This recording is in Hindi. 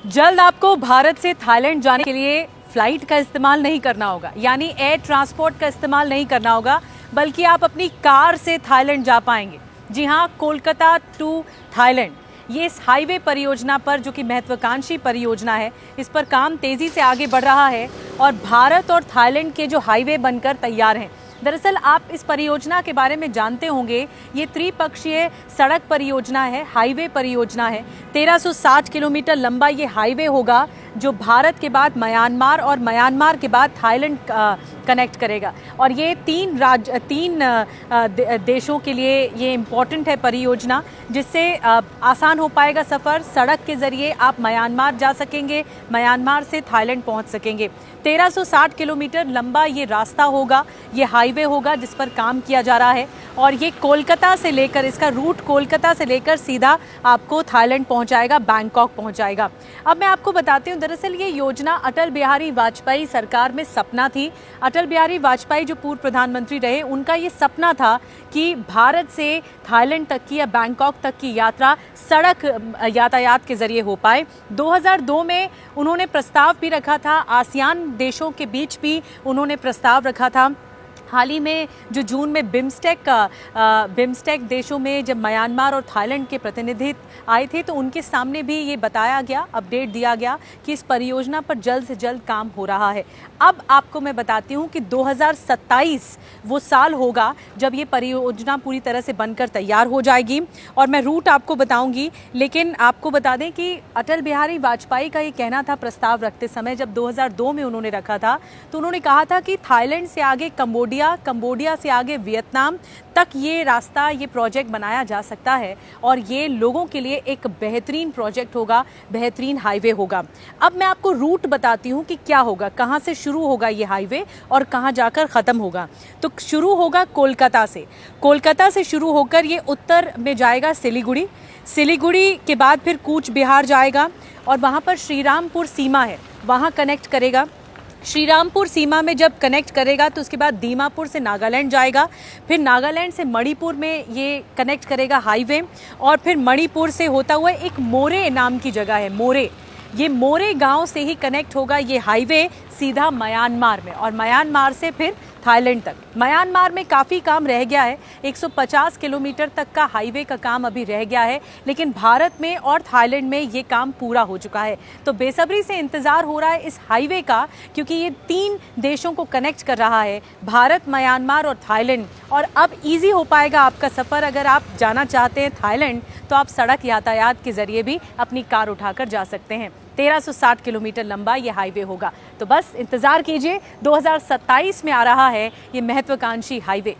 जल्द आपको भारत से थाईलैंड जाने के लिए फ्लाइट का इस्तेमाल नहीं करना होगा, यानी एयर ट्रांसपोर्ट का इस्तेमाल नहीं करना होगा, बल्कि आप अपनी कार से थाईलैंड जा पाएंगे। जी हाँ, कोलकाता टू थाईलैंड, ये इस हाईवे परियोजना पर, जो कि महत्वाकांक्षी परियोजना है, इस पर काम तेजी से आगे बढ़ रहा है और भारत और थाईलैंड के जो हाईवे बनकर तैयार हैं। दरअसल आप इस परियोजना के बारे में जानते होंगे, ये त्रिपक्षीय सड़क परियोजना है, हाईवे परियोजना है। 1360 किलोमीटर लंबा ये हाईवे होगा, जो भारत के बाद म्यांमार और म्यांमार के बाद थाईलैंड कनेक्ट करेगा। और ये तीन देशों के लिए ये इम्पोर्टेंट है परियोजना, जिससे आसान हो पाएगा सफ़र। सड़क के ज़रिए आप म्यांमार जा सकेंगे, म्यांमार से थाईलैंड पहुंच सकेंगे। 1360 किलोमीटर लंबा ये रास्ता होगा, ये हाईवे होगा जिस पर काम किया जा रहा है। और ये कोलकाता से लेकर, इसका रूट कोलकाता से लेकर सीधा आपको थाईलैंड पहुंचाएगा, बैंकॉक पहुंचाएगा। अब मैं आपको बताती हूँ, दरअसल ये योजना अटल बिहारी वाजपेयी सरकार में सपना थी। अटल बिहारी वाजपेयी जो पूर्व प्रधानमंत्री रहे, उनका ये सपना था कि भारत से थाईलैंड तक की या बैंकॉक तक की यात्रा सड़क यातायात के जरिए हो पाए। 2002 में उन्होंने प्रस्ताव भी रखा था, आसियान देशों के बीच भी उन्होंने प्रस्ताव रखा था। हाल ही में जो जून में बिम्स्टेक देशों में जब म्यांमार और थाईलैंड के प्रतिनिधि आए थे, तो उनके सामने भी ये बताया गया, अपडेट दिया गया कि इस परियोजना पर जल्द से जल्द काम हो रहा है। अब आपको मैं बताती हूँ कि 2027 वो साल होगा जब ये परियोजना पूरी तरह से बनकर तैयार हो जाएगी। और मैं रूट आपको बताऊंगी, लेकिन आपको बता दें कि अटल बिहारी वाजपेयी का ये कहना था प्रस्ताव रखते समय, जब 2002 में उन्होंने रखा था, तो उन्होंने कहा था कि थाईलैंड से आगे कंबोडिया से आगे वियतनाम तक ये रास्ता, ये प्रोजेक्ट बनाया जा सकता है और ये लोगों के लिए एक बेहतरीन प्रोजेक्ट होगा, बेहतरीन हाईवे होगा। अब मैं आपको रूट बताती हूँ कि क्या होगा, कहाँ से शुरू होगा ये हाईवे और कहाँ जाकर ख़त्म होगा। तो शुरू होगा कोलकाता से शुरू होकर ये उत्तर में जाएगा सिलीगुड़ी के बाद फिर कूच बिहार जाएगा और वहाँ पर श्रीरामपुर सीमा है, वहाँ कनेक्ट करेगा। श्रीरामपुर सीमा में जब कनेक्ट करेगा तो उसके बाद दीमापुर से नागालैंड जाएगा, फिर नागालैंड से मणिपुर में ये कनेक्ट करेगा हाईवे, और फिर मणिपुर से होता हुआ एक मोरे नाम की जगह है, ये मोरे गांव से ही कनेक्ट होगा ये हाईवे सीधा म्यांमार में, और म्यांमार से फिर थाईलैंड तक। म्यांमार में काफ़ी काम रह गया है, 150 किलोमीटर तक का हाईवे का काम अभी रह गया है, लेकिन भारत में और थाईलैंड में ये काम पूरा हो चुका है। तो बेसब्री से इंतज़ार हो रहा है इस हाईवे का, क्योंकि ये 3 देशों को कनेक्ट कर रहा है, भारत, म्यांमार और थाईलैंड। और अब ईजी हो पाएगा आपका सफ़र। अगर आप जाना चाहते हैं थाईलैंड, तो आप सड़क यातायात के ज़रिए भी अपनी कार उठाकर जा सकते हैं। 1360 किलोमीटर लंबा ये हाईवे होगा। तो बस इंतज़ार कीजिए, 2027 में आ रहा है ये महत्वाकांक्षी हाईवे।